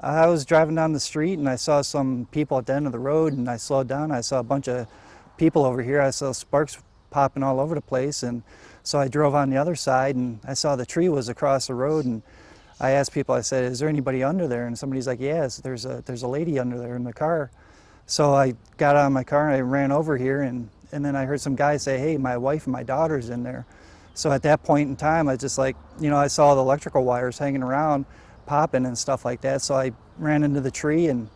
I was driving down the street and I saw some people at the end of the road, and I slowed down. I saw a bunch of people over here. I saw sparks popping all over the place, and so I drove on the other side and I saw the tree was across the road, and I asked people, I said, is there anybody under there? And somebody's like, yes, there's a lady under there in the car. So I got out of my car and I ran over here, and then I heard some guy say, hey, my wife and my daughter's in there. So at that point in time, I just like, I saw the electrical wires hanging around, popping and stuff like that. So I ran into the tree and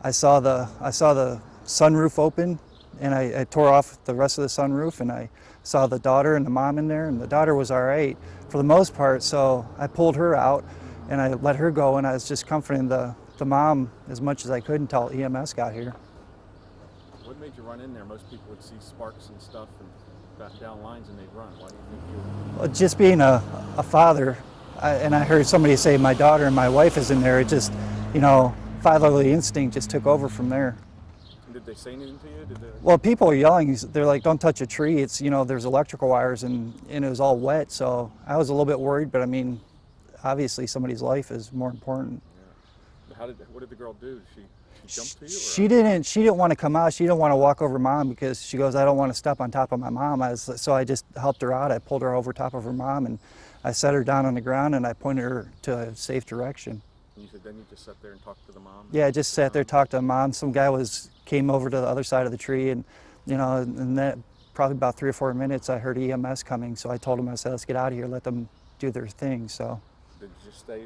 I saw the sunroof open, and I tore off the rest of the sunroof, and I saw the daughter and the mom in there, and the daughter was all right for the most part. So I pulled her out and I let her go, and I was just comforting the mom as much as I could until EMS got here. What made you run in there? Most people would see sparks and stuff and back down lines and they'd run. Why do you think you... Well, just being a father, and I heard somebody say my daughter and my wife is in there, it just, fatherly instinct just took over from there. And did they say anything to you? Well, people are yelling. They're like, don't touch a tree. It's, there's electrical wires, and it was all wet. So I was a little bit worried, but I mean, obviously somebody's life is more important. Yeah. What did the girl do? She jump to you? She didn't want to come out. She didn't want to walk over mom because she goes, I don't want to step on top of my mom. So I just helped her out. I pulled her over top of her mom, and I set her down on the ground, and I pointed her to a safe direction. And you said then you just sat there and talked to the mom? Yeah, I just sat there, talked to the mom. Some guy came over to the other side of the tree, and and that probably about 3 or 4 minutes, I heard EMS coming. So I told him, I said, let's get out of here, let them do their thing. So did you just stay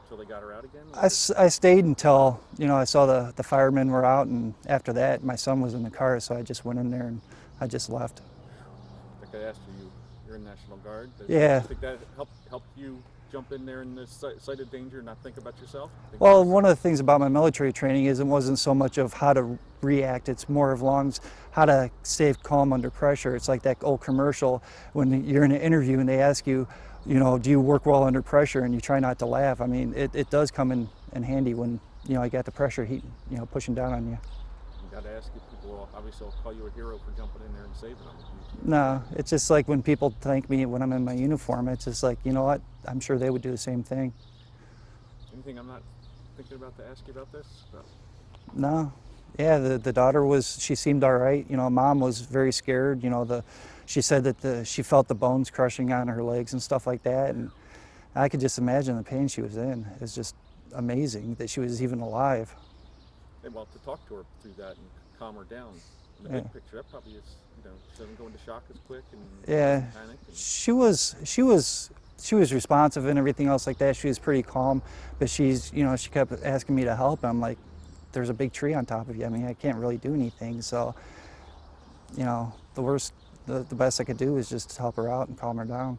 until they got her out again? I stayed until, I saw the firemen were out, and after that, my son was in the car, so I just went in there and I just left. Like I asked you, you're in National Guard. Yeah. Do you think that helped you jump in there in this sight of danger and not think about yourself? Well, one of the things about my military training is it wasn't so much of how to react, it's more of how to stay calm under pressure. It's like that old commercial when you're in an interview and they ask you, do you work well under pressure, and you try not to laugh. I mean, it does come in handy when, I got the pressure heat, pushing down on you. You got to ask if people obviously will call you a hero for jumping in there and saving them. No, it's just like when people thank me when I'm in my uniform, it's just like, you know what, I'm sure they would do the same thing. Anything I'm not thinking about to ask you about this? No. Yeah, the daughter she seemed all right. Mom was very scared. She said that she felt the bones crushing on her legs and stuff like that. And I could just imagine the pain she was in. It's just amazing that she was even alive. And well, to talk to her through that and calm her down, in the big picture, that probably is, she doesn't go into shock as quick and panic. And... She was responsive and everything else like that. She was pretty calm, but she kept asking me to help. I'm like, there's a big tree on top of you. I mean, I can't really do anything. So, the best I could do is just help her out and calm her down.